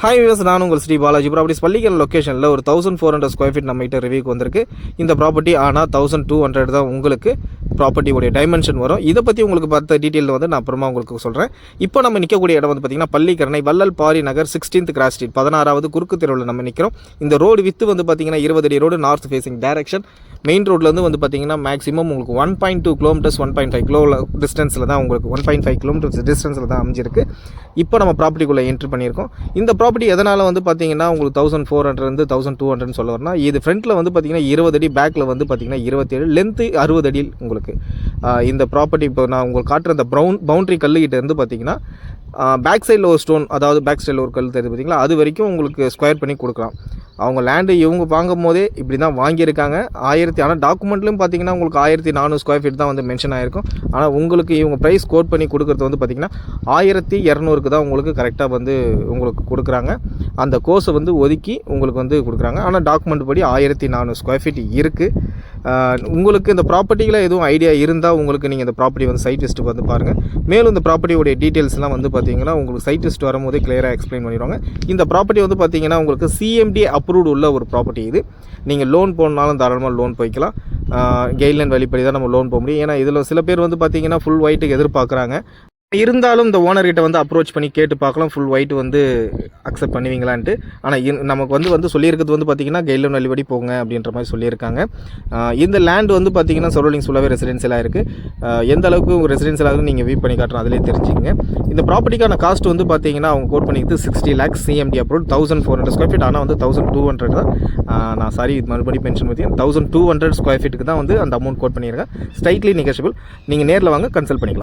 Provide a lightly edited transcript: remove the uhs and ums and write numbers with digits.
Hi viewers, நான் உங்கள் Sri Balaji. Properties பள்ளிக்கல் லொக்கேஷனில் ஒரு 1400 ஸ்கொயர் ஃபீட் நம்ம கிட்ட ரிவ்யூக்கு வந்திருக்கு. இந்த ப்ராப்பர்ட்டி ஆனால் 1200 தான் உங்களுக்கு ப்ராப்பர்ட்டியோடைய டைமென்ஷன் வரும். இதை பற்றி உங்களுக்கு பார்த்த டீட்டெயில் வந்து நான் அப்புறமா உங்களுக்கு சொல்கிறேன். இப்போ நம்ம நிற்கக்கூடிய இடம் வந்து பார்த்திங்கன்னா பள்ளிக்கரணை வள்ளல் பாரி நகர் 16th கிராஸ் ஸ்ட்ரீட் 16வது குறுக்கு தெருவில் நம்ம நிற்கிறோம். இந்த ரோடு வித்து வந்து பார்த்திங்கன்னா 20 அடி road, north facing direction. Main ரோட்லேருந்து வந்து பார்த்திங்கன்னா மேக்ஸிமம் உங்களுக்கு 1.2 கிலோமீட்டர்ஸ் 1.5 கிலோ டிஸ்டன்ஸில் தான் உங்களுக்கு 1.5 கிலோமீட்டர்ஸ் டிஸ்டன்ஸில் தான் அமைஞ்சிருக்கு. இப்போ நம்ம ப்ராப்பர்ட்டிக்குள்ளே என்ட்ரி பண்ணியிருக்கோம். இந்த ப்ராப்பர்ட்டி எதனால் வந்து பார்த்திங்கன்னா உங்களுக்கு 1400 1200 சொல்ல வரனா, இது ஃப்ரண்ட்டில் வந்து பார்த்திங்கன்னா 20 அடி, பேக்கில் வந்து பார்த்திங்கன்னா 27, லென்த்து 60 அடி உங்களுக்கு. இந்த ப்ராப்பர்ட்டி இப்போ நான் உங்களுக்கு காட்டுற இந்த பவுண்ட்ரி கல்லுகிட்ட இருந்து பார்த்திங்கன்னா பேக் சைடில் ஒரு ஸ்டோன், அதாவது பேக் சைடில் ஒரு கல் தெரியுது பார்த்திங்களா, அது வரைக்கும் உங்களுக்கு ஸ்கொயர் பண்ணி கொடுக்கலாம். அவங்க லேண்டு இவங்க வாங்கும் போதே இப்படி தான் வாங்கியிருக்காங்க. ஆனால் டாக்குமெண்ட்லையும் பார்த்தீங்கன்னா உங்களுக்கு 1400 ஸ்கொயர் ஃபீட் தான் வந்து மென்ஷன் ஆகிருக்கும். ஆனால் உங்களுக்கு இவங்க ப்ரைஸ் கோட் பண்ணி கொடுக்குறது வந்து பார்த்திங்கன்னா 1200 தான் உங்களுக்கு கரெக்டாக வந்து உங்களுக்கு கொடுக்குறாங்க. அந்த கோர்ஸை வந்து ஒதுக்கி உங்களுக்கு வந்து கொடுக்குறாங்க. ஆனால் டாக்குமெண்ட் படி 1400 ஸ்கொயர் ஃபீட் இருக்குது. உங்களுக்கு இந்த ப்ராப்பர்ட்டியில் எதுவும் ஐடியா இருந்தால் உங்களுக்கு நீங்கள் இந்த ப்ராப்பர்ட்டி வந்து சைட் டெஸ்ட்டுக்கு வந்து பாருங்கள். மேலும் இந்த ப்ராப்பர்ட்டியோடைய டீட்டெயில்ஸ்லாம் வந்து பார்த்தீங்கன்னா உங்களுக்கு சைட் டெஸ்ட் வரும்போதே கிளியராக எக்ஸ்பிளைன் பண்ணிடுவாங்க. இந்த ப்ராப்பர்ட்டி வந்து பார்த்தீங்கன்னா உங்களுக்கு சிஎம்டி அப்ரூவ்டு உள்ள ஒரு ப்ராப்பர்ட்டி. இது நீங்கள் லோன் போனாலும் தாராளமாக லோன் போய்க்கலாம். கைட்லைன் வழிப்படி தான் நம்ம லோன் போக முடியும். ஏன்னா இதில் சில பேர் வந்து பார்த்தீங்கன்னா ஃபுல் ஒயிட்டுக்கு எதிர்பார்க்குறாங்க. இருந்தாலும் இந்த ஓனர்கிட்ட வந்து அப்ரோச் பண்ணி கேட்டு பார்க்கலாம் ஃபுல் ஒயிட் வந்து அக்செப்ட் பண்ணுவீங்களான்ட்டு. ஆனால் நமக்கு வந்து சொல்லியிருக்கிறது வந்து பார்த்திங்கன்னா கைட்லைன் வழிபடி போங்க அப்படின்ற மாதிரி சொல்லியிருக்காங்க. இந்த லேண்ட் வந்து பார்த்திங்கன்னா சரௌண்டிங்ஸ் ஃபுல்லாகவே ரெசிடென்சியலாக இருக்குது. எந்த அளவுக்கு ரெசிடென்சியலாக நீங்கள் வியூ பண்ணி காட்டுறோம் அதிலே தெரிஞ்சுங்க. இந்த ப்ராப்பர்ட்டிக்கான காஸ்ட் வந்து பார்த்திங்கன்னா அவங்க கோட் பண்ணிக்கிறது 60 lakhs CMD approve, 1400 square feet. ஆனால் வந்து 1200 தான். நான் சாரி மறுபடியும் மென்ஷன் பார்த்தீங்கன்னா 1200 ஸ்கொயர் ஃபீட்டுக்கு தான் வந்து அந்த அமௌண்ட் கோட் பண்ணியிருக்கேன். Straightly negotiable. நீங்கள் நேரில் வாங்க, கன்சல்ட் பண்ணிக்கலாம்.